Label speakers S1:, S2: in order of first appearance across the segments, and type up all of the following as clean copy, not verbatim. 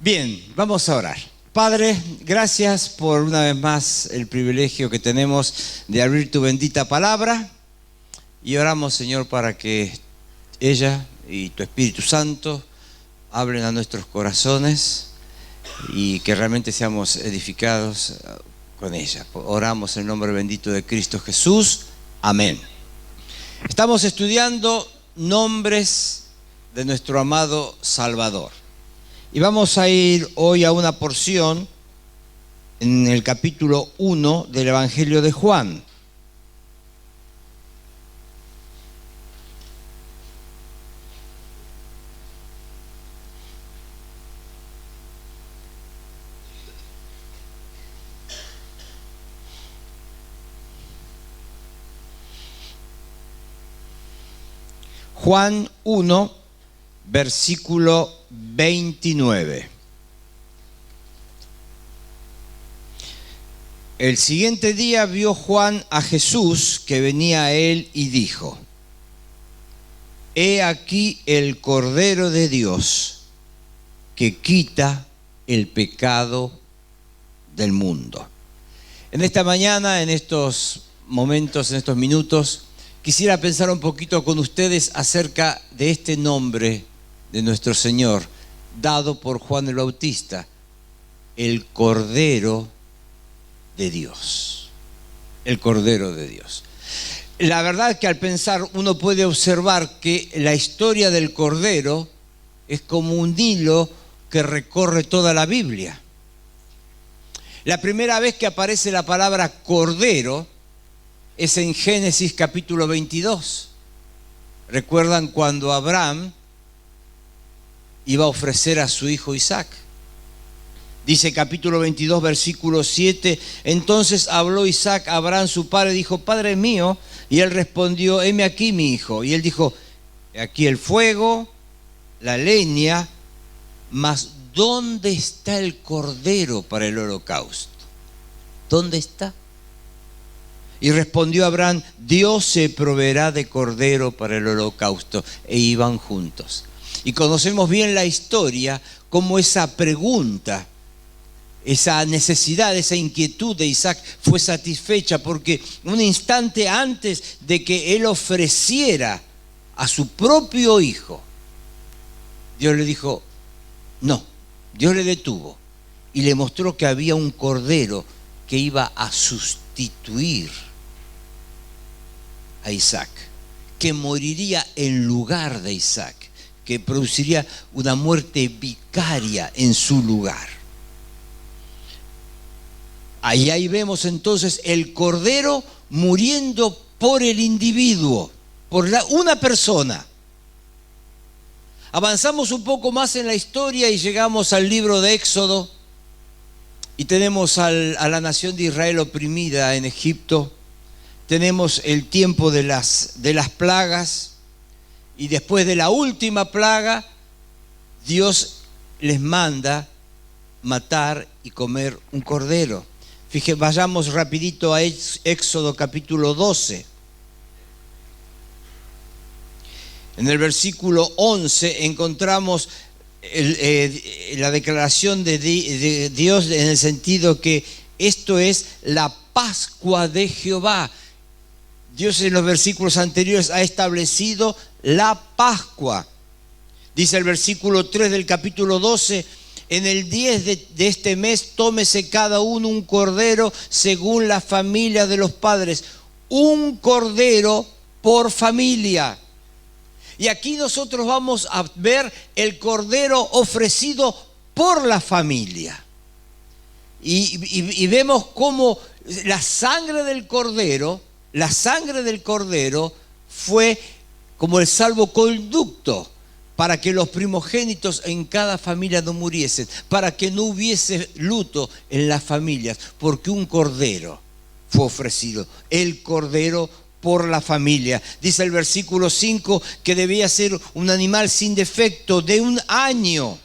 S1: Bien, vamos a orar. Padre, gracias por una vez más el privilegio que tenemos de abrir tu bendita palabra y oramos, Señor, para que ella y tu Espíritu Santo hablen a nuestros corazones y que realmente seamos edificados con ella. Oramos en el nombre bendito de Cristo Jesús. Amén. Estamos estudiando nombres de nuestro amado Salvador. Y vamos a ir hoy a una porción en el capítulo 1 del Evangelio de Juan. Juan 1, versículo 29. El siguiente día vio Juan a Jesús que venía a él y dijo: He aquí el Cordero de Dios que quita el pecado del mundo. En esta mañana, en estos momentos, en estos minutos, quisiera pensar un poquito con ustedes acerca de este nombre de nuestro Señor, dado por Juan el Bautista, el Cordero de Dios. El Cordero de Dios. La verdad que al pensar uno puede observar que la historia del Cordero es como un hilo que recorre toda la Biblia. La primera vez que aparece la palabra Cordero es en Génesis capítulo 22. ¿Recuerdan cuando Abraham iba a ofrecer a su hijo Isaac? Dice capítulo 22, versículo 7, entonces habló Isaac a Abraham su padre y dijo: Padre mío. Y él respondió: heme aquí mi hijo. Y él dijo: aquí el fuego, la leña, mas ¿dónde está el cordero para el holocausto? ¿Dónde está? Y respondió Abraham: Dios se proveerá de cordero para el holocausto. E iban juntos. Y conocemos bien la historia, cómo esa pregunta, esa necesidad, esa inquietud de Isaac fue satisfecha, porque un instante antes de que él ofreciera a su propio hijo, Dios le dijo no. Dios le detuvo y le mostró que había un cordero que iba a sustituir a Isaac, que moriría en lugar de Isaac, que produciría una muerte vicaria en su lugar. Ahí vemos entonces el Cordero muriendo por el individuo, por una persona. Avanzamos un poco más en la historia y llegamos al libro de Éxodo y tenemos a la nación de Israel oprimida en Egipto. Tenemos el tiempo de las plagas y después de la última plaga Dios les manda matar y comer un cordero. Fíjense, vayamos rapidito a Éxodo capítulo 12. En el versículo 11 encontramos la declaración de Dios en el sentido que esto es la Pascua de Jehová. Dios en los versículos anteriores ha establecido la Pascua. Dice el versículo 3 del capítulo 12: en el 10 de este mes tómese cada uno un cordero según la familia de los padres. Un cordero por familia. Y aquí nosotros vamos a ver el cordero ofrecido por la familia. Y vemos cómo la sangre del cordero fue como el salvoconducto para que los primogénitos en cada familia no muriesen, para que no hubiese luto en las familias, porque un cordero fue ofrecido, el cordero por la familia. Dice el versículo 5 que debía ser un animal sin defecto de 1 año.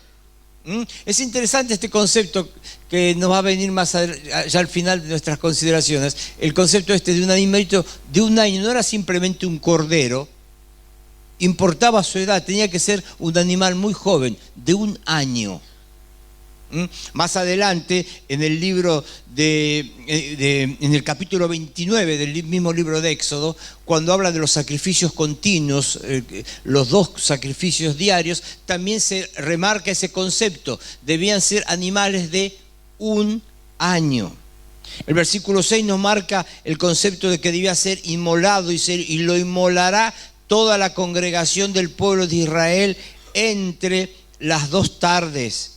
S1: Es interesante este concepto que nos va a venir más ya al final de nuestras consideraciones. El concepto este de un animalito de 1 año no era simplemente un cordero, importaba su edad, tenía que ser un animal muy joven, de 1 año. Más adelante, en el libro en el capítulo 29 del mismo libro de Éxodo, cuando habla de los sacrificios continuos, los 2 sacrificios diarios, también se remarca ese concepto. Debían ser animales de 1 año. El versículo 6 nos marca el concepto de que debía ser inmolado y lo inmolará toda la congregación del pueblo de Israel entre las 2 tardes.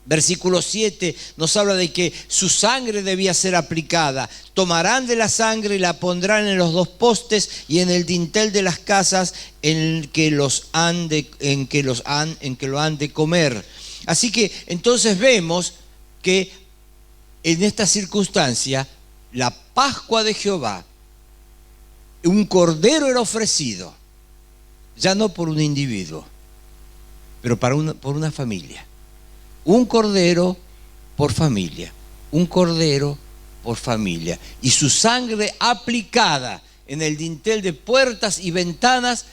S1: Versículo 7 nos habla de que su sangre debía ser aplicada. Tomarán de la sangre y la pondrán en los 2 postes y en el dintel de las casas en que lo han de comer. Así que entonces vemos que en esta circunstancia la Pascua de Jehová, un cordero era ofrecido, ya no por un individuo, pero por una familia. Un cordero por familia, un cordero por familia. Y su sangre aplicada en el dintel de puertas y ventanas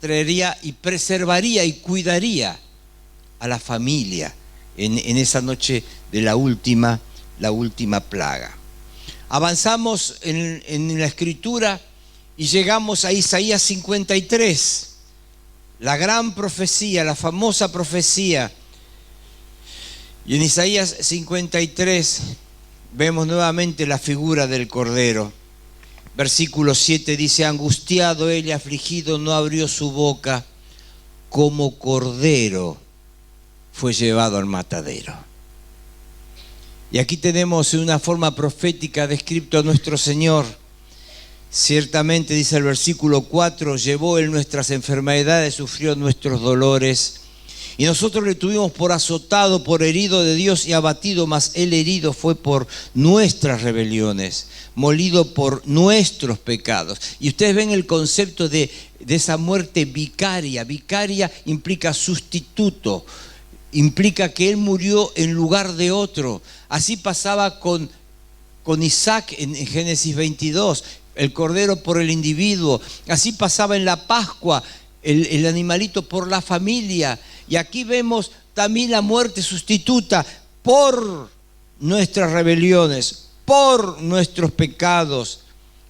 S1: traería y preservaría y cuidaría a la familia en esa noche de la última plaga. Avanzamos en la escritura y llegamos a Isaías 53, la gran profecía, la famosa profecía. Y en Isaías 53 vemos nuevamente la figura del Cordero. Versículo 7 dice: angustiado él y afligido, no abrió su boca, como cordero fue llevado al matadero. Y aquí tenemos en una forma profética descrito a nuestro Señor. Ciertamente, dice el versículo 4, llevó él nuestras enfermedades, sufrió nuestros dolores. Y nosotros le tuvimos por azotado, por herido de Dios y abatido, mas él herido fue por nuestras rebeliones, molido por nuestros pecados. Y ustedes ven el concepto de esa muerte vicaria. Vicaria implica sustituto, implica que él murió en lugar de otro. Así pasaba con Isaac en Génesis 22, el cordero por el individuo. Así pasaba en la Pascua, el animalito por la familia. Y aquí vemos también la muerte sustituta por nuestras rebeliones, por nuestros pecados.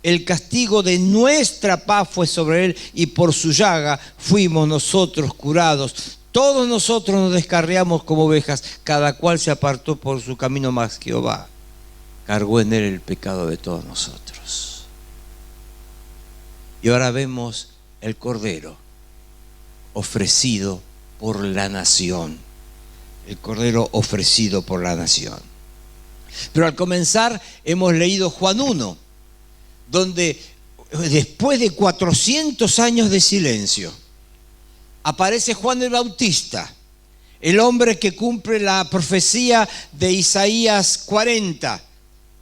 S1: El castigo de nuestra paz fue sobre él y por su llaga fuimos nosotros curados. Todos nosotros nos descarriamos como ovejas, cada cual se apartó por su camino, mas Jehová cargó en él el pecado de todos nosotros. Y ahora vemos el Cordero ofrecido por la nación, el Cordero ofrecido por la nación. Pero al comenzar hemos leído Juan 1, donde después de 400 años de silencio aparece Juan el Bautista, el hombre que cumple la profecía de Isaías 40.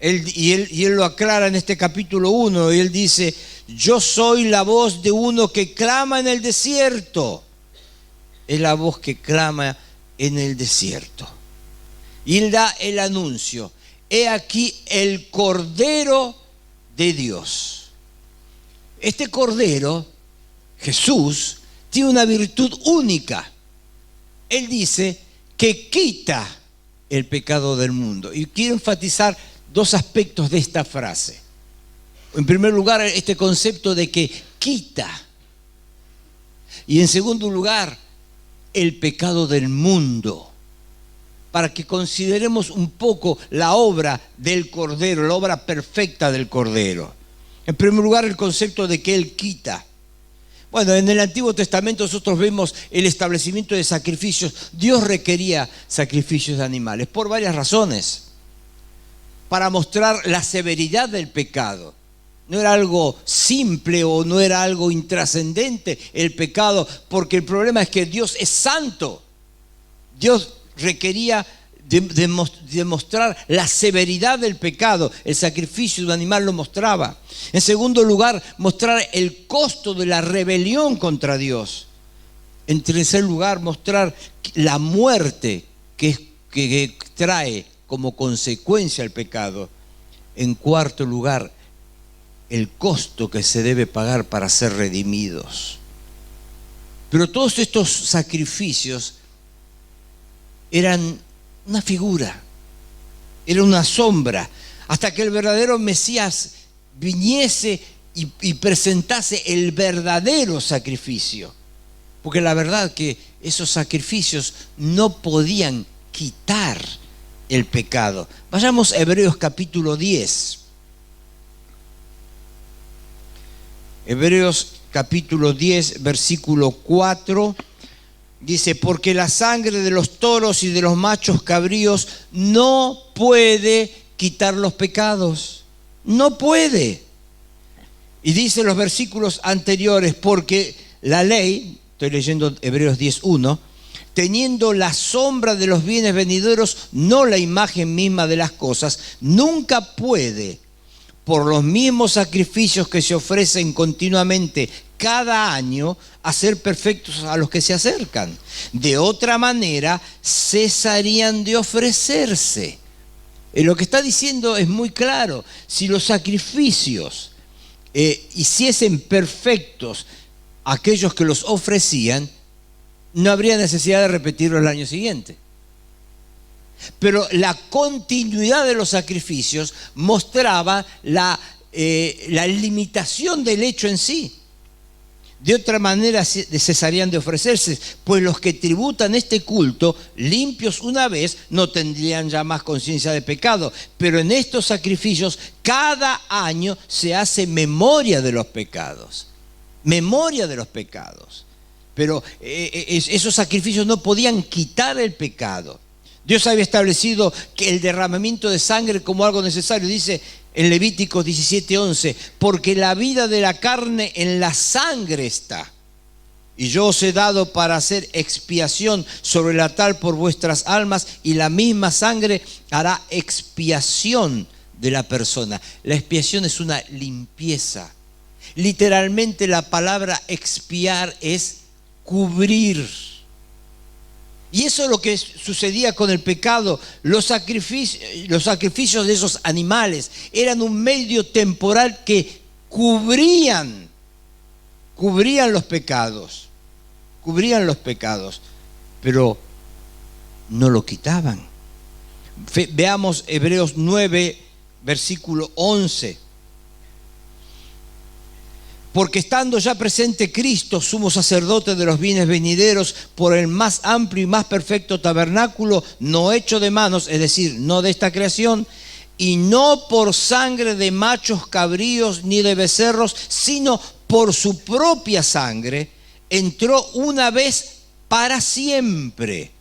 S1: Él lo aclara en este capítulo 1, y él dice: yo soy la voz de uno que clama en el desierto. Es la voz que clama en el desierto. Y él da el anuncio: he aquí el Cordero de Dios. Este Cordero, Jesús, tiene una virtud única. Él dice que quita el pecado del mundo. Y quiero enfatizar 2 aspectos de esta frase. En primer lugar, este concepto de que quita. Y en segundo lugar, el pecado del mundo. Para que consideremos un poco la obra del Cordero, la obra perfecta del Cordero. En primer lugar, el concepto de que Él quita. Bueno, en el Antiguo Testamento nosotros vemos el establecimiento de sacrificios. Dios requería sacrificios de animales por varias razones. Para mostrar la severidad del pecado. No era algo simple o no era algo intrascendente el pecado, porque el problema es que Dios es santo. Dios requería demostrar la severidad del pecado. El sacrificio de un animal lo mostraba. En segundo lugar, mostrar el costo de la rebelión contra Dios. En tercer lugar, mostrar la muerte que trae como consecuencia el pecado. En cuarto lugar, el costo que se debe pagar para ser redimidos. Pero todos estos sacrificios eran una figura, era una sombra, hasta que el verdadero Mesías viniese y presentase el verdadero sacrificio. Porque la verdad que esos sacrificios no podían quitar el pecado. Vayamos a Hebreos capítulo 10. Hebreos capítulo 10, versículo 4. Dice, porque la sangre de los toros y de los machos cabríos no puede quitar los pecados. No puede. Y dice los versículos anteriores, porque la ley, estoy leyendo Hebreos 10:1, teniendo la sombra de los bienes venideros, no la imagen misma de las cosas, nunca puede, por los mismos sacrificios que se ofrecen continuamente cada año, hacer perfectos a los que se acercan. De otra manera, cesarían de ofrecerse. Lo que está diciendo es muy claro. Si los sacrificios hiciesen perfectos aquellos que los ofrecían, no habría necesidad de repetirlo el año siguiente. Pero la continuidad de los sacrificios mostraba la limitación del hecho en sí. De otra manera cesarían de ofrecerse, pues los que tributan este culto, limpios una vez, no tendrían ya más conciencia de pecado. Pero en estos sacrificios, cada año se hace memoria de los pecados. Memoria de los pecados. Pero esos sacrificios no podían quitar el pecado. Dios había establecido que el derramamiento de sangre como algo necesario. Dice en Levíticos 17:11, porque la vida de la carne en la sangre está. Y yo os he dado para hacer expiación sobre el altar por vuestras almas, y la misma sangre hará expiación de la persona. La expiación es una limpieza. Literalmente la palabra expiar es cubrir. Y eso es lo que sucedía con el pecado. Los sacrificios de esos animales eran un medio temporal que cubrían los pecados. Cubrían los pecados, pero no lo quitaban. Veamos Hebreos 9, versículo 11. Porque estando ya presente Cristo, sumo sacerdote de los bienes venideros, por el más amplio y más perfecto tabernáculo, no hecho de manos, es decir, no de esta creación, y no por sangre de machos cabríos ni de becerros, sino por su propia sangre, entró una vez para siempre.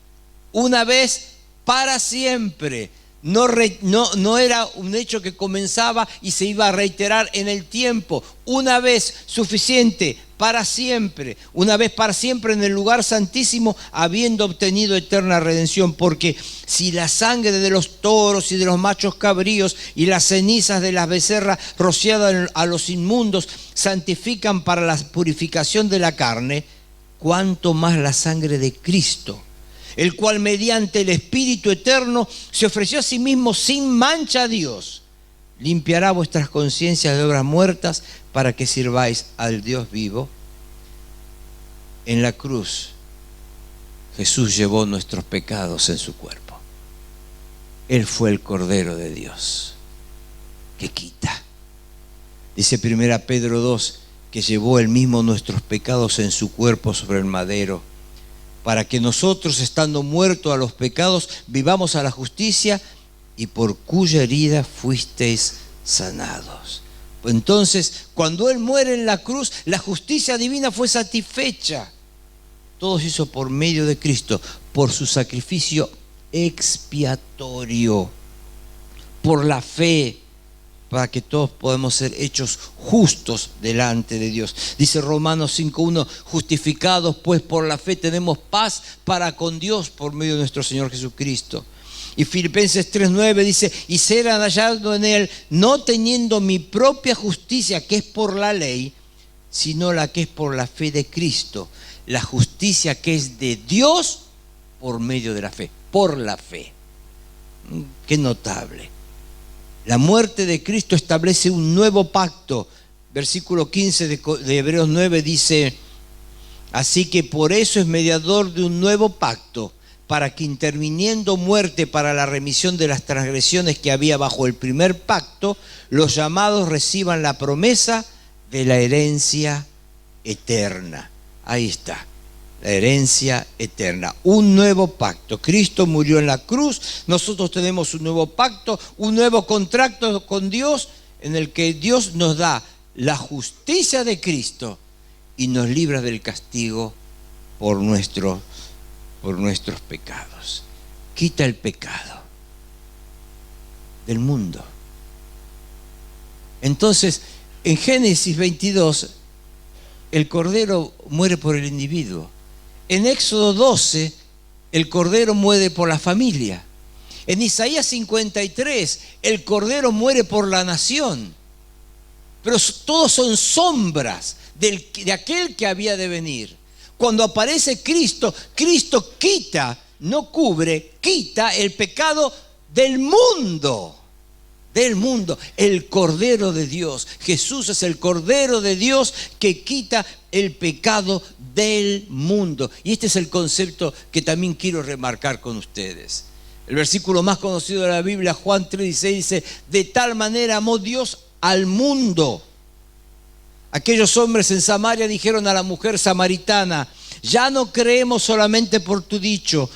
S1: Una vez para siempre. No era un hecho que comenzaba y se iba a reiterar en el tiempo. Una vez suficiente, para siempre. Una vez para siempre en el lugar santísimo, habiendo obtenido eterna redención. Porque si la sangre de los toros y de los machos cabríos y las cenizas de las becerras rociadas a los inmundos santifican para la purificación de la carne, cuánto más la sangre de Cristo, el cual mediante el Espíritu Eterno se ofreció a sí mismo sin mancha a Dios, limpiará vuestras conciencias de obras muertas para que sirváis al Dios vivo. En la cruz, Jesús llevó nuestros pecados en su cuerpo. Él fue el Cordero de Dios que quita. Dice 1 Pedro 2, que llevó él mismo nuestros pecados en su cuerpo sobre el madero, para que nosotros, estando muertos a los pecados, vivamos a la justicia, y por cuya herida fuisteis sanados. Entonces, cuando Él muere en la cruz, la justicia divina fue satisfecha. Todo se hizo por medio de Cristo, por su sacrificio expiatorio, por la fe, para que todos podamos ser hechos justos delante de Dios. Dice Romanos 5:1, justificados pues por la fe tenemos paz para con Dios por medio de nuestro Señor Jesucristo. Y Filipenses 3:9 dice, y serán hallados en Él, no teniendo mi propia justicia, que es por la ley, sino la que es por la fe de Cristo, la justicia que es de Dios por medio de la fe, por la fe. Qué notable. La muerte de Cristo establece un nuevo pacto. Versículo 15 de Hebreos 9 dice, así que por eso es mediador de un nuevo pacto, para que interviniendo muerte para la remisión de las transgresiones que había bajo el primer pacto, los llamados reciban la promesa de la herencia eterna. Ahí está, la herencia eterna, un nuevo pacto. Cristo murió en la cruz, nosotros tenemos un nuevo pacto, un nuevo contrato con Dios, en el que Dios nos da la justicia de Cristo y nos libra del castigo por nuestros pecados. Quita el pecado del mundo. Entonces, en Génesis 22, el Cordero muere por el individuo. En Éxodo 12, el Cordero muere por la familia. En Isaías 53, el Cordero muere por la nación. Pero todos son sombras de aquel que había de venir. Cuando aparece Cristo, Cristo quita, no cubre, quita el pecado del mundo. Del mundo, el Cordero de Dios. Jesús es el Cordero de Dios que quita el pecado del mundo. Y este es el concepto que también quiero remarcar con ustedes. El versículo más conocido de la Biblia, Juan 3:16, dice: de tal manera amó Dios al mundo. Aquellos hombres en Samaria dijeron a la mujer samaritana: ya no creemos solamente por tu dicho,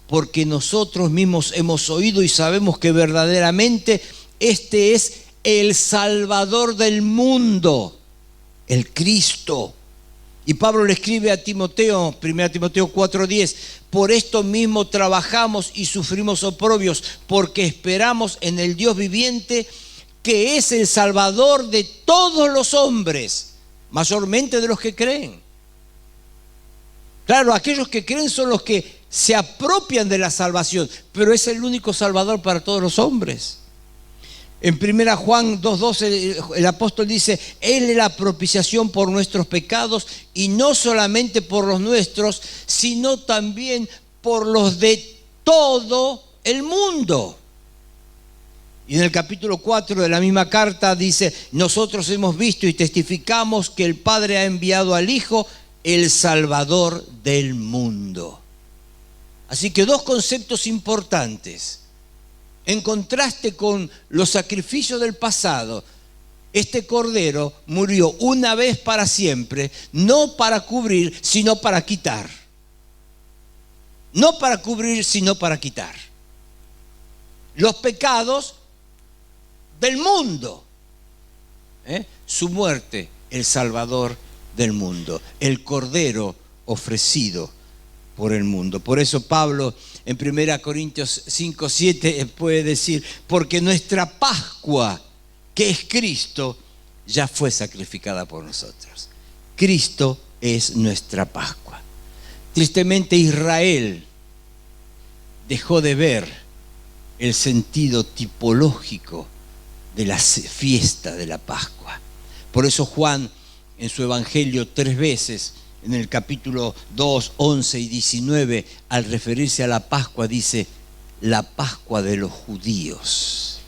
S1: porque nosotros mismos hemos oído y sabemos que verdaderamente este es el Salvador del mundo, el Cristo. Y Pablo le escribe a Timoteo, 1 Timoteo 4:10, por esto mismo trabajamos y sufrimos oprobios, porque esperamos en el Dios viviente, que es el Salvador de todos los hombres, mayormente de los que creen. Claro, aquellos que creen son los que se apropian de la salvación, pero es el único Salvador para todos los hombres. En 1 Juan 2:12 el apóstol dice: Él es la propiciación por nuestros pecados, y no solamente por los nuestros, sino también por los de todo el mundo. Y en el capítulo 4 de la misma carta dice: nosotros hemos visto y testificamos que el Padre ha enviado al Hijo, el Salvador del mundo. Así que dos conceptos importantes. En contraste con los sacrificios del pasado, este Cordero murió una vez para siempre, no para cubrir, sino para quitar. No para cubrir, sino para quitar los pecados del mundo. Su muerte, el Salvador del mundo, el Cordero ofrecido por el mundo. Por eso Pablo en 1 Corintios 5:7 puede decir: porque nuestra Pascua, que es Cristo, ya fue sacrificada por nosotros. Cristo es nuestra Pascua. Tristemente Israel dejó de ver el sentido tipológico de la fiesta de la Pascua. Por eso Juan en su evangelio 3 veces, en el capítulo 2, 11 y 19, al referirse a la Pascua, dice: la Pascua de los judíos.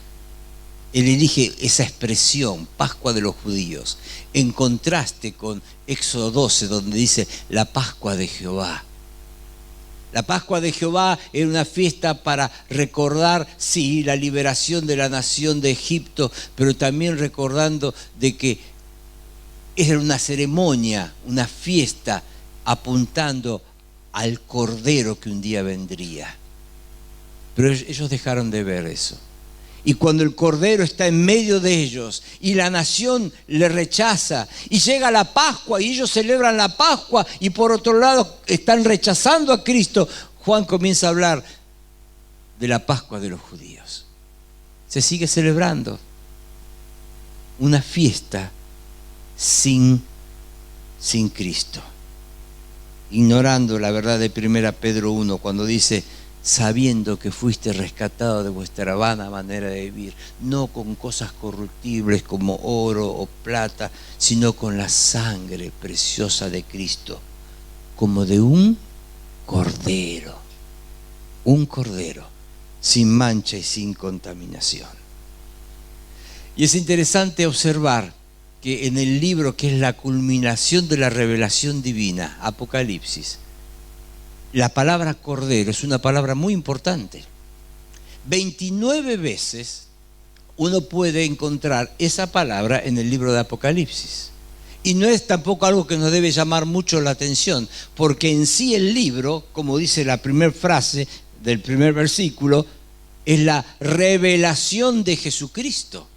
S1: Él elige esa expresión, Pascua de los judíos, en contraste con Éxodo 12, donde dice la Pascua de Jehová. La Pascua de Jehová era una fiesta para recordar, sí, la liberación de la nación de Egipto, pero también recordando de que era una ceremonia, una fiesta apuntando al Cordero que un día vendría. Pero ellos dejaron de ver eso. Y cuando el Cordero está en medio de ellos y la nación le rechaza, y llega la Pascua y ellos celebran la Pascua, y por otro lado están rechazando a Cristo, Juan comienza a hablar de la Pascua de los judíos. Se sigue celebrando una fiesta sin Cristo, ignorando la verdad de 1 Pedro 1, cuando dice: sabiendo que fuiste rescatado de vuestra vana manera de vivir, no con cosas corruptibles como oro o plata, sino con la sangre preciosa de Cristo, como de un cordero sin mancha y sin contaminación. Y es interesante observar que en el libro que es la culminación de la revelación divina, Apocalipsis, la palabra cordero es una palabra muy importante. 29 veces uno puede encontrar esa palabra en el libro de Apocalipsis. Y no es tampoco algo que nos debe llamar mucho la atención, porque en sí el libro, como dice la primera frase del primer versículo, es la revelación de Jesucristo.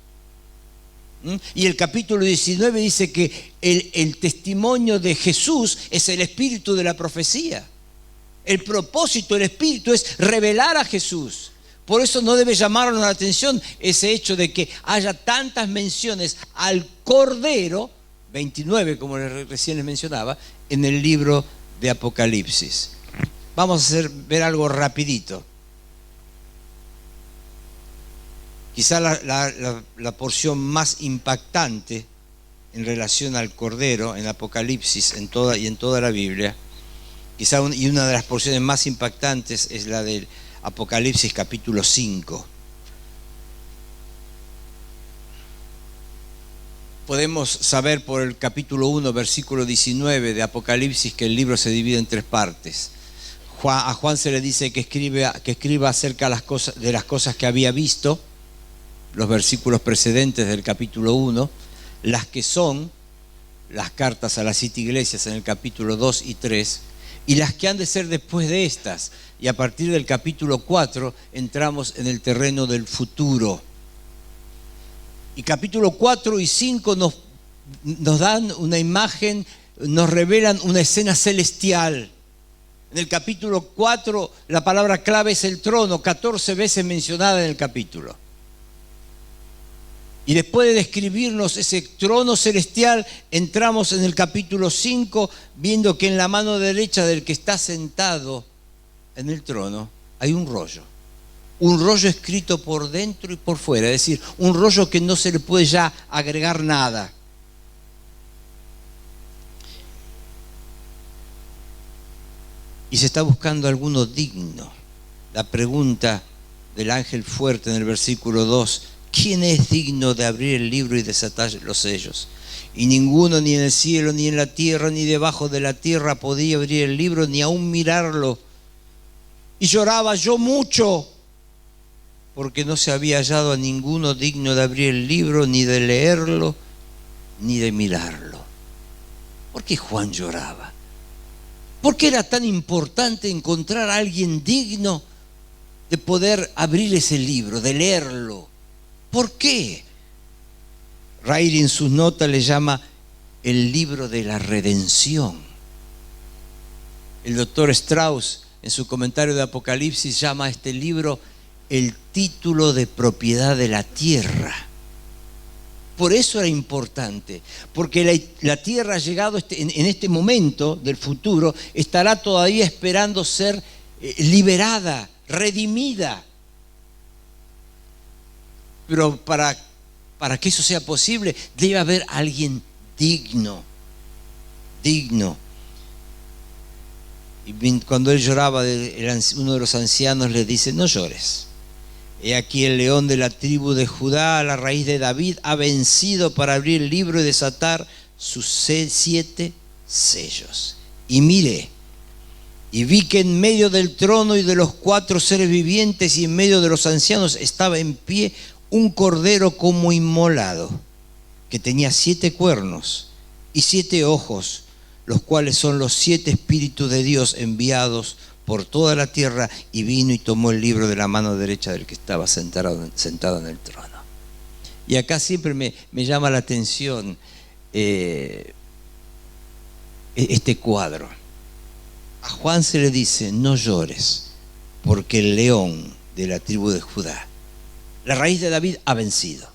S1: Y el capítulo 19 dice que el testimonio de Jesús es el espíritu de la profecía. El propósito del espíritu es revelar a Jesús. Por eso no debe llamarnos la atención ese hecho de que haya tantas menciones al Cordero, 29 como recién les mencionaba, en el libro de Apocalipsis. Vamos a ver algo rapidito. Quizá la porción más impactante en relación al Cordero en Apocalipsis en toda la Biblia, y una de las porciones más impactantes es la del Apocalipsis capítulo 5. Podemos saber por el capítulo 1, versículo 19 de Apocalipsis que el libro se divide en 3 partes. A Juan se le dice que escriba acerca de las cosas que había visto, los versículos precedentes del capítulo 1, las que son las cartas a las 7 iglesias en el capítulo 2 y 3, y las que han de ser después de estas. Y a partir del capítulo 4 entramos en el terreno del futuro. Y capítulo 4 y 5 nos dan una imagen, nos revelan una escena celestial. En el capítulo 4 la palabra clave es el trono, 14 veces mencionada en el capítulo. Y después de describirnos ese trono celestial, entramos en el capítulo 5, viendo que en la mano derecha del que está sentado en el trono hay un rollo escrito por dentro y por fuera, es decir, un rollo que no se le puede ya agregar nada. Y se está buscando alguno digno. La pregunta del ángel fuerte en el versículo 2: ¿quién es digno de abrir el libro y desatar los sellos? Y ninguno, ni en el cielo, ni en la tierra, ni debajo de la tierra, podía abrir el libro, ni aún mirarlo. Y lloraba yo mucho, porque no se había hallado a ninguno digno de abrir el libro, ni de leerlo, ni de mirarlo. ¿Por qué Juan lloraba? ¿Por qué era tan importante encontrar a alguien digno de poder abrir ese libro, de leerlo? ¿Por qué? Riley en sus notas le llama el libro de la redención. El doctor Strauss en su comentario de Apocalipsis llama a este libro el título de propiedad de la tierra. Por eso era importante, porque la tierra ha llegado en este momento del futuro, estará todavía esperando ser liberada, redimida. Pero para que eso sea posible, debe haber alguien digno. Y cuando él lloraba, uno de los ancianos le dice: no llores. He aquí el león de la tribu de Judá, a la raíz de David, ha vencido para abrir el libro y desatar sus 7 sellos. Y miré, y vi que en medio del trono y de los 4 seres vivientes y en medio de los ancianos estaba en pie un cordero como inmolado, que tenía 7 cuernos y 7 ojos, los cuales son los 7 espíritus de Dios enviados por toda la tierra, y vino y tomó el libro de la mano derecha del que estaba sentado en el trono. Y acá siempre me llama la atención este cuadro. A Juan se le dice: no llores, porque el león de la tribu de Judá, la raíz de David, ha vencido.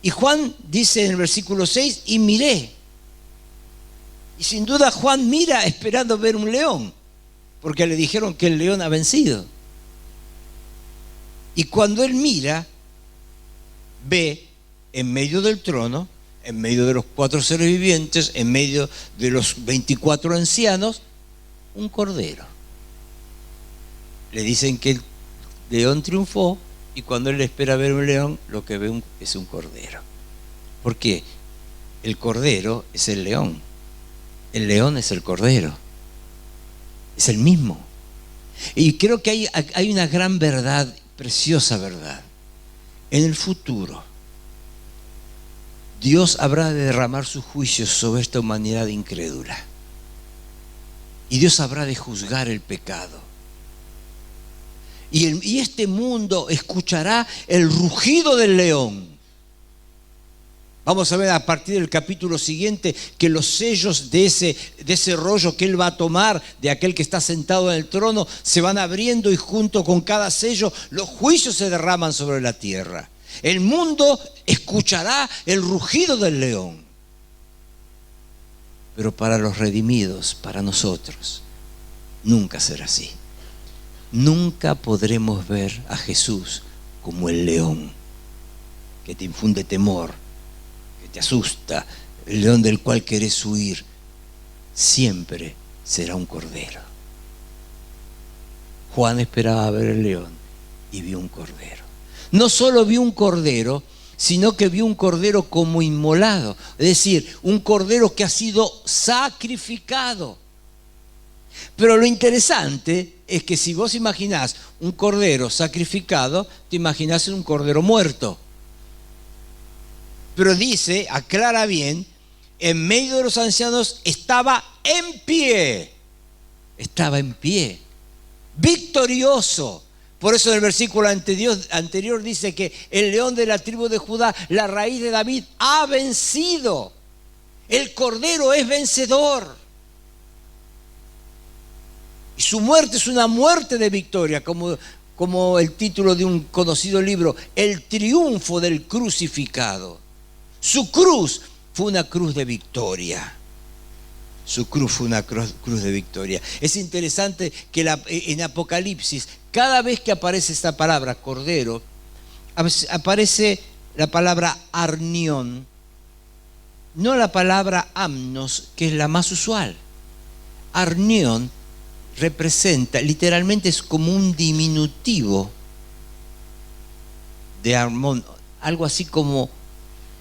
S1: Y Juan dice en el versículo 6: y miré. Y sin duda Juan mira esperando ver un león, porque le dijeron que el león ha vencido. Y cuando él mira, ve en medio del trono, en medio de los 4 seres vivientes, en medio de los 24 ancianos, un cordero. Le dicen que el león triunfó, y cuando él espera ver un león, lo que ve es un cordero. ¿Por qué? El cordero es el león es el cordero. Es el mismo. Y creo que hay una gran verdad, preciosa verdad. En el futuro, Dios habrá de derramar sus juicios sobre esta humanidad incrédula. Y Dios habrá de juzgar el pecado. Y este mundo escuchará el rugido del león. Vamos a ver a partir del capítulo siguiente que los sellos de ese rollo que Él va a tomar de aquel que está sentado en el trono se van abriendo, y junto con cada sello los juicios se derraman sobre la tierra. El mundo escuchará el rugido del león. Pero para los redimidos, para nosotros, nunca será así. Nunca podremos ver a Jesús como el león que te infunde temor, que te asusta, el león del cual querés huir. Siempre será un cordero. Juan esperaba ver el león y vio un cordero. No solo vio un cordero, sino que vio un cordero como inmolado, es decir, un cordero que ha sido sacrificado. Pero lo interesante es que si vos imaginás un cordero sacrificado, te imaginás un cordero muerto. Pero dice, aclara bien, en medio de los ancianos estaba en pie. Estaba en pie, victorioso. Por eso en el versículo anterior dice que el león de la tribu de Judá, la raíz de David, ha vencido. El cordero es vencedor. Y su muerte es una muerte de victoria, como el título de un conocido libro, El triunfo del crucificado. Su cruz fue una cruz de victoria. Su cruz fue una cruz de victoria. Es interesante que en Apocalipsis, cada vez que aparece esta palabra, cordero, aparece la palabra arnión, no la palabra amnos, que es la más usual. Arnión representa, literalmente es como un diminutivo de armón, algo así como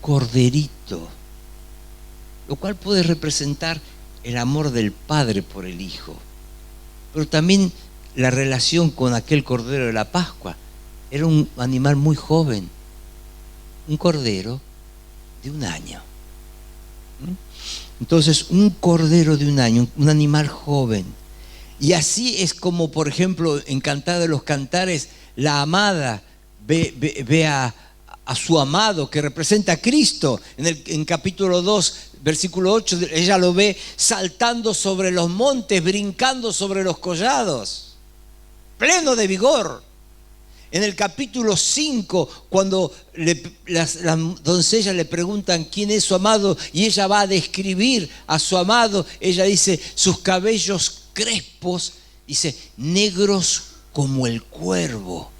S1: corderito, lo cual puede representar el amor del Padre por el Hijo, pero también la relación con aquel cordero de la Pascua. Era un animal muy joven, un cordero de 1 año. Entonces, un cordero de 1 año, un animal joven. Y así es como, por ejemplo, en Cantar de los Cantares, la amada ve a su amado, que representa a Cristo. En capítulo 2, versículo 8, ella lo ve saltando sobre los montes, brincando sobre los collados, pleno de vigor. En el capítulo 5, cuando las doncellas le preguntan quién es su amado, y ella va a describir a su amado, ella dice, sus cabellos crespos, dice, negros como el cuervo,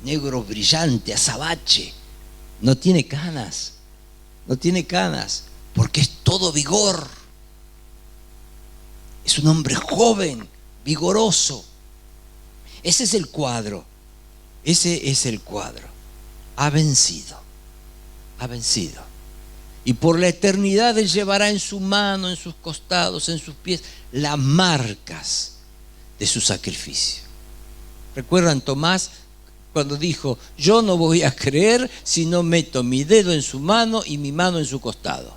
S1: negro brillante, azabache. No tiene canas, porque es todo vigor. Es un hombre joven, vigoroso. Ese es el cuadro. Ha vencido. Y por la eternidad Él llevará en su mano, en sus costados, en sus pies, las marcas de su sacrificio. ¿Recuerdan Tomás cuando dijo, yo no voy a creer si no meto mi dedo en su mano y mi mano en su costado?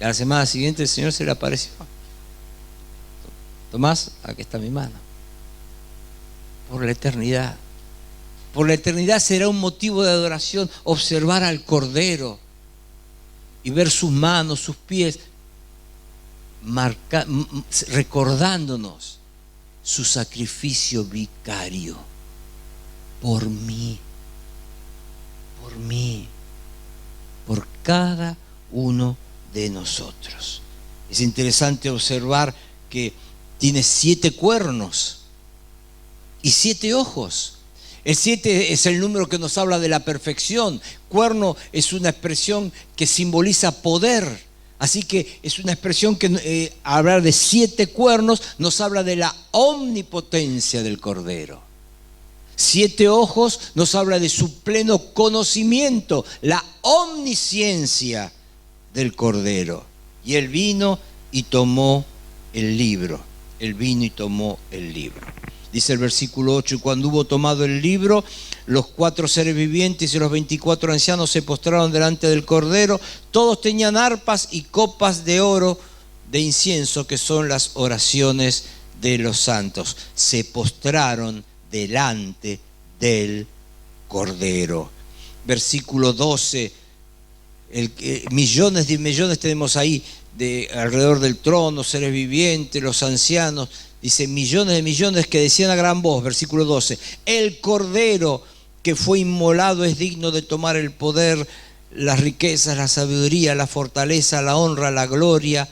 S1: Y a la semana siguiente el Señor se le apareció. Tomás, aquí está mi mano. Por la eternidad. Por la eternidad será un motivo de adoración observar al Cordero y ver sus manos, sus pies, recordándonos su sacrificio vicario por mí, por cada uno de nosotros. Es interesante observar que tiene 7 cuernos y 7 ojos. El 7 es el número que nos habla de la perfección. Cuerno es una expresión que simboliza poder. Así que es una expresión que hablar de 7 cuernos nos habla de la omnipotencia del Cordero. 7 ojos nos habla de su pleno conocimiento, la omnisciencia del Cordero. Y Él vino y tomó el libro Él vino y tomó el libro. Dice el versículo 8, y cuando hubo tomado el libro, los 4 seres vivientes y los 24 ancianos se postraron delante del Cordero. Todos tenían arpas y copas de oro de incienso, que son las oraciones de los santos. Se postraron delante del Cordero. Versículo 12, millones de millones tenemos ahí de alrededor del trono, seres vivientes, los ancianos. Dice millones de millones que decían a gran voz, versículo 12, el Cordero que fue inmolado es digno de tomar el poder, las riquezas, la sabiduría, la fortaleza, la honra, la gloria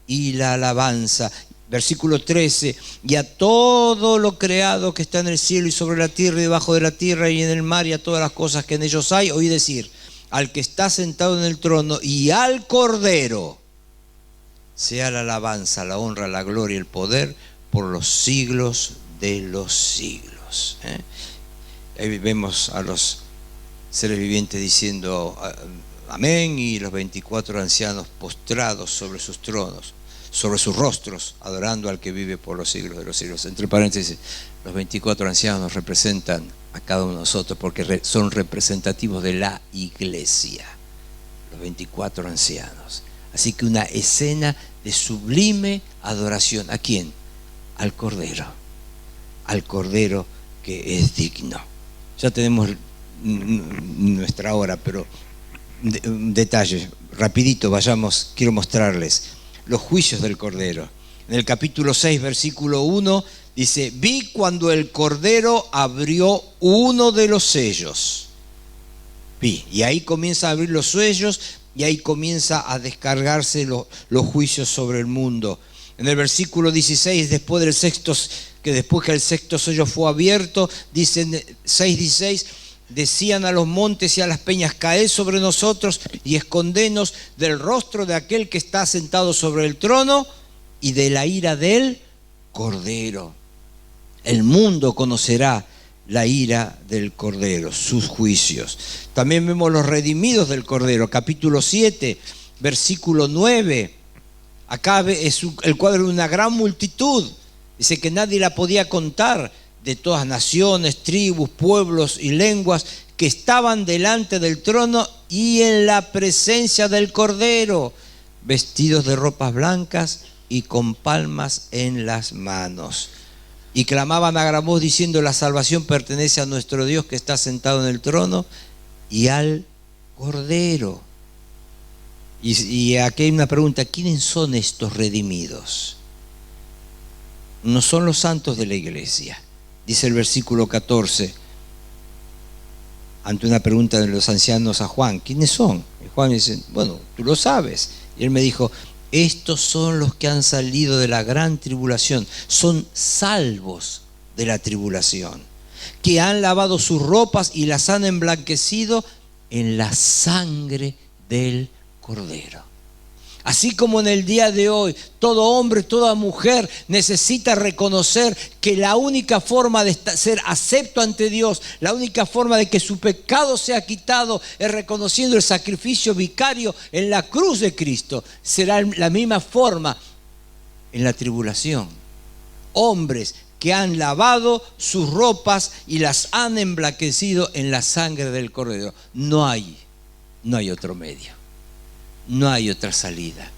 S1: y la alabanza. Versículo 13, y a todo lo creado que está en el cielo y sobre la tierra y debajo de la tierra y en el mar y a todas las cosas que en ellos hay, oí decir, al que está sentado en el trono y al Cordero, sea la alabanza, la honra, la gloria y el poder por los siglos de los siglos. Ahí vemos a los seres vivientes diciendo amén, y los 24 ancianos postrados sobre sus tronos, sobre sus rostros, adorando al que vive por los siglos de los siglos. Entre paréntesis, los 24 ancianos representan a cada uno de nosotros porque son representativos de la iglesia, los 24 ancianos. Así que una escena de sublime adoración. ¿A quién? Al Cordero que es digno. Ya tenemos nuestra hora, pero un detalle, rapidito, vayamos, quiero mostrarles los juicios del Cordero. En el capítulo 6, versículo 1, dice, vi cuando el Cordero abrió uno de los sellos. Vi, y ahí comienza a abrir los sellos, y ahí comienza a descargarse los juicios sobre el mundo. En el versículo 16, después que el sexto sello fue abierto, dicen 6:16, decían a los montes y a las peñas, caed sobre nosotros y escondenos del rostro de aquel que está sentado sobre el trono y de la ira del Cordero. El mundo conocerá la ira del Cordero, sus juicios. También vemos los redimidos del Cordero, capítulo 7, versículo 9. Acá es el cuadro de una gran multitud. Dice que nadie la podía contar, de todas naciones, tribus, pueblos y lenguas que estaban delante del trono y en la presencia del Cordero, vestidos de ropas blancas y con palmas en las manos. Y clamaban a gran voz diciendo, la salvación pertenece a nuestro Dios que está sentado en el trono y al Cordero. Y aquí hay una pregunta, ¿quiénes son estos redimidos? No son los santos de la iglesia. Dice el versículo 14, ante una pregunta de los ancianos a Juan, ¿quiénes son? Y Juan dice, bueno, tú lo sabes. Y él me dijo, estos son los que han salido de la gran tribulación, son salvos de la tribulación, que han lavado sus ropas y las han emblanquecido en la sangre del Cordero. Así como en el día de hoy, todo hombre, toda mujer necesita reconocer que la única forma de ser acepto ante Dios, la única forma de que su pecado sea quitado es reconociendo el sacrificio vicario en la cruz de Cristo. Será la misma forma en la tribulación. Hombres que han lavado sus ropas y las han emblanquecido en la sangre del Cordero. No hay otro medio. No hay otra salida.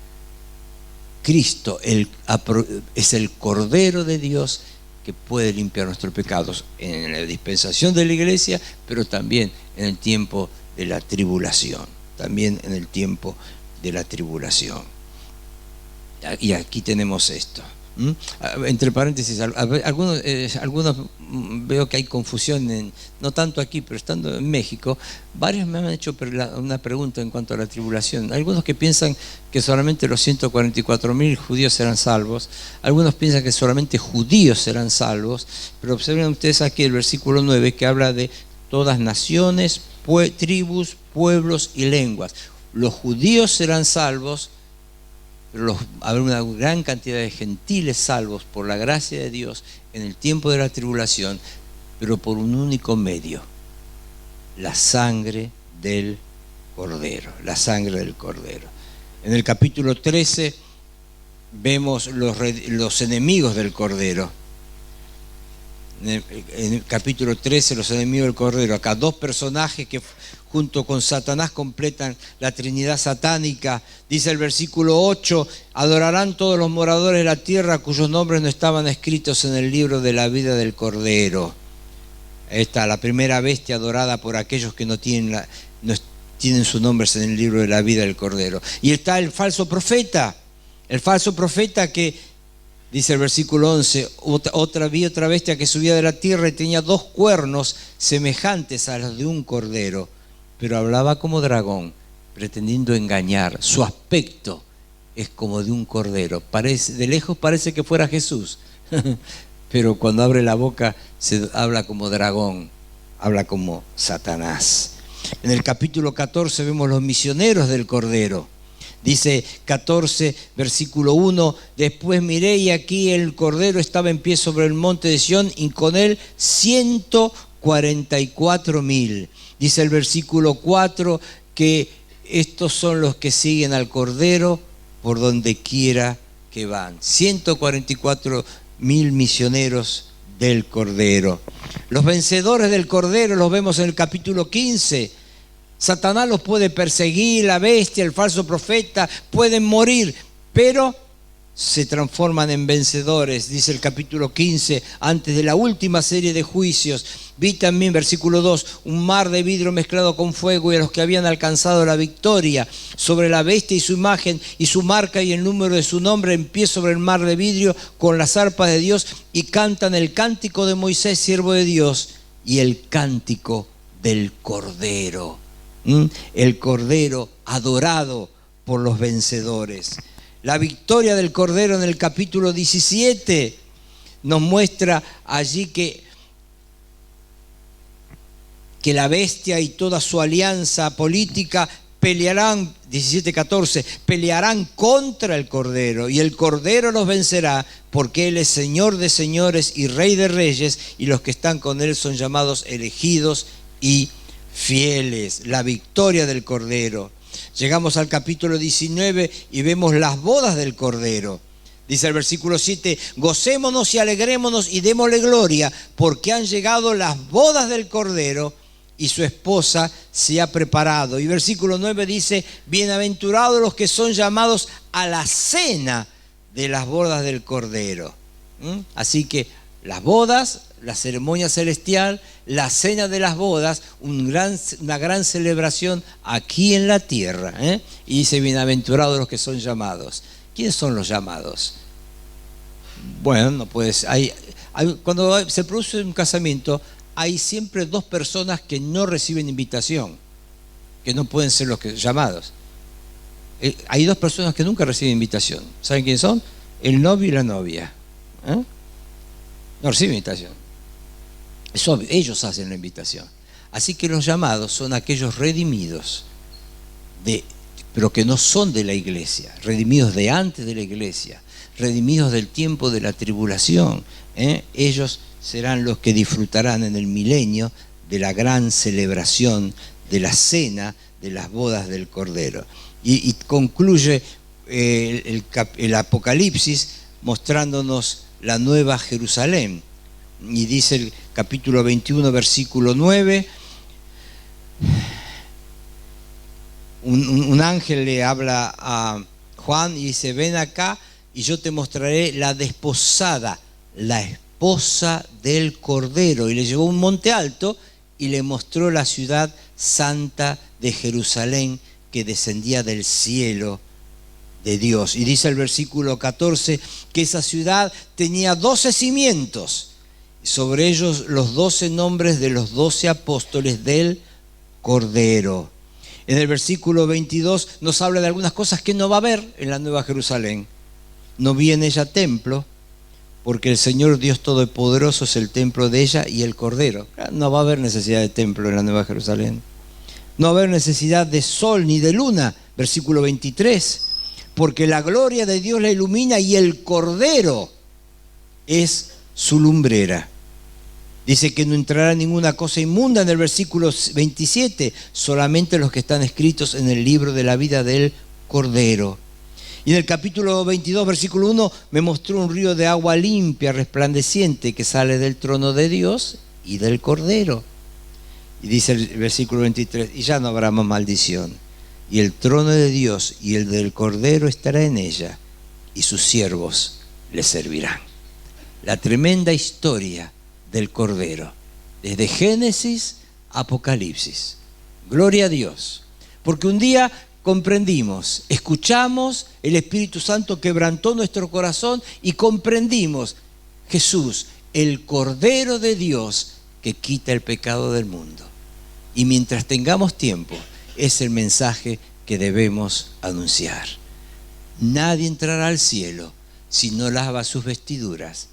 S1: Cristo es el Cordero de Dios que puede limpiar nuestros pecados en la dispensación de la iglesia, pero también en el tiempo de la tribulación. También en el tiempo de la tribulación. Y aquí tenemos esto. Entre paréntesis, algunos veo que hay confusión, no tanto aquí, pero estando en México, varios me han hecho una pregunta en cuanto a la tribulación. Algunos que piensan que solamente los 144.000 judíos serán salvos, algunos piensan que solamente judíos serán salvos, pero observen ustedes aquí el versículo 9 que habla de todas naciones, tribus, pueblos y lenguas. Los judíos serán salvos, pero habrá una gran cantidad de gentiles salvos por la gracia de Dios en el tiempo de la tribulación, pero por un único medio, la sangre del Cordero, la sangre del Cordero. En el capítulo 13 vemos los enemigos del Cordero. En el capítulo 13, los enemigos del Cordero. Acá dos personajes que junto con Satanás completan la Trinidad satánica. Dice el versículo 8, adorarán todos los moradores de la tierra cuyos nombres no estaban escritos en el libro de la vida del Cordero. Esta, la primera bestia adorada por aquellos que no tienen sus nombres en el libro de la vida del Cordero. Y está el falso profeta que, dice el versículo 11, vi otra bestia que subía de la tierra y tenía dos cuernos semejantes a los de un cordero, pero hablaba como dragón, pretendiendo engañar. Su aspecto es como de un cordero. De lejos parece que fuera Jesús, pero cuando abre la boca habla como dragón, habla como Satanás. En el capítulo 14 vemos los misioneros del Cordero. Dice 14, versículo 1, después miré y aquí el Cordero estaba en pie sobre el monte de Sión y con él 144.000. Dice el versículo 4 que estos son los que siguen al Cordero por donde quiera que van. 144.000 misioneros del Cordero. Los vencedores del Cordero los vemos en el capítulo 15. Satanás los puede perseguir, la bestia, el falso profeta, pueden morir, pero se transforman en vencedores. Dice el capítulo 15, antes de la última serie de juicios, vi también, versículo 2, un mar de vidrio mezclado con fuego, y a los que habían alcanzado la victoria sobre la bestia y su imagen y su marca y el número de su nombre, en pie sobre el mar de vidrio con las arpas de Dios, y cantan el cántico de Moisés, siervo de Dios, y el cántico del Cordero. El Cordero adorado por los vencedores. La victoria del Cordero en el capítulo 17 nos muestra allí que la bestia y toda su alianza política pelearán, 17:14, pelearán contra el Cordero, y el Cordero los vencerá, porque Él es Señor de señores y Rey de reyes, y los que están con Él son llamados elegidos y fieles. La victoria del Cordero. Llegamos al capítulo 19 y vemos las bodas del Cordero. Dice el versículo 7, gocémonos y alegrémonos y démosle gloria, porque han llegado las bodas del Cordero y su esposa se ha preparado. Y versículo 9 dice, bienaventurados los que son llamados a la cena de las bodas del Cordero. Así que las bodas, la ceremonia celestial, la cena de las bodas, una gran celebración aquí en la tierra. Y dice, bienaventurados los que son llamados. ¿Quiénes son los llamados? Bueno, no puedes. Cuando se produce un casamiento, hay siempre dos personas que no reciben invitación, que no pueden ser los llamados. Hay dos personas que nunca reciben invitación. ¿Saben quiénes son? El novio y la novia. No reciben invitación. Es obvio, ellos hacen la invitación. Así que los llamados son aquellos redimidos, pero que no son de la iglesia, redimidos de antes de la iglesia, redimidos del tiempo de la tribulación. Ellos serán los que disfrutarán en el milenio de la gran celebración de la cena de las bodas del Cordero. Y concluye el Apocalipsis mostrándonos la nueva Jerusalén. Y dice el capítulo 21, versículo 9, un ángel le habla a Juan y dice, ven acá y yo te mostraré la desposada, la esposa del Cordero. Y le llevó a un monte alto y le mostró la ciudad santa de Jerusalén, que descendía del cielo de Dios. Y dice el versículo 14 que esa ciudad tenía 12 cimientos, sobre ellos los 12 nombres de los 12 apóstoles del Cordero. En el versículo 22 nos habla de algunas cosas que no va a haber en la Nueva Jerusalén. No vi en ella templo, porque el Señor Dios Todopoderoso es el templo de ella y el Cordero. No va a haber necesidad de templo en la Nueva Jerusalén. No va a haber necesidad de sol ni de luna, versículo 23, porque la gloria de Dios la ilumina y el Cordero es su lumbrera. Dice que no entrará ninguna cosa inmunda en el versículo 27, solamente los que están escritos en el libro de la vida del Cordero. Y en el capítulo 22, versículo 1, me mostró un río de agua limpia, resplandeciente, que sale del trono de Dios y del Cordero. Y dice el versículo 23, y ya no habrá más maldición. Y el trono de Dios y el del Cordero estará en ella, y sus siervos le servirán. La tremenda historia del Cordero, desde Génesis a Apocalipsis. Gloria a Dios, porque un día comprendimos, escuchamos, el Espíritu Santo quebrantó nuestro corazón y comprendimos: Jesús, el Cordero de Dios que quita el pecado del mundo. Y mientras tengamos tiempo, es el mensaje que debemos anunciar. Nadie entrará al cielo si no lava sus vestiduras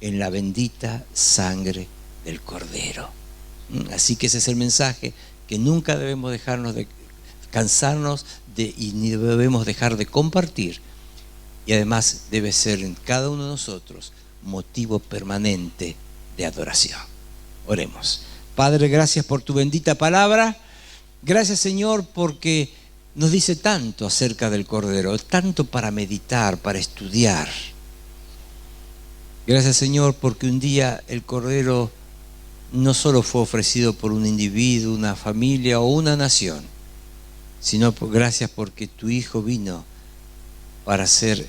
S1: en la bendita sangre del Cordero. Así que ese es el mensaje que nunca debemos dejarnos de cansarnos de, y ni debemos dejar de compartir. Y además debe ser en cada uno de nosotros motivo permanente de adoración. Oremos. Padre, gracias por tu bendita palabra. Gracias, Señor, porque nos dice tanto acerca del Cordero, tanto para meditar, para estudiar. Gracias, Señor, porque un día el Cordero no solo fue ofrecido por un individuo, una familia o una nación, sino gracias porque tu Hijo vino para ser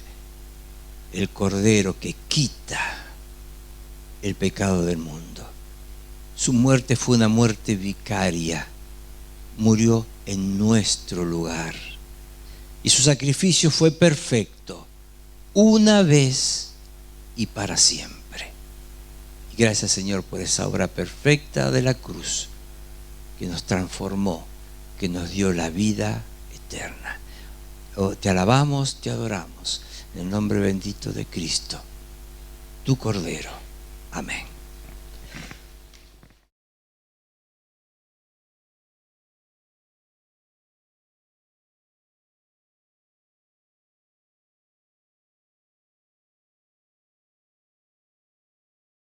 S1: el Cordero que quita el pecado del mundo. Su muerte fue una muerte vicaria, murió en nuestro lugar. Y su sacrificio fue perfecto, una vez y para siempre. Y gracias, Señor, por esa obra perfecta de la cruz que nos transformó, que nos dio la vida eterna. Te alabamos, te adoramos, en el nombre bendito de Cristo, tu Cordero. Amén.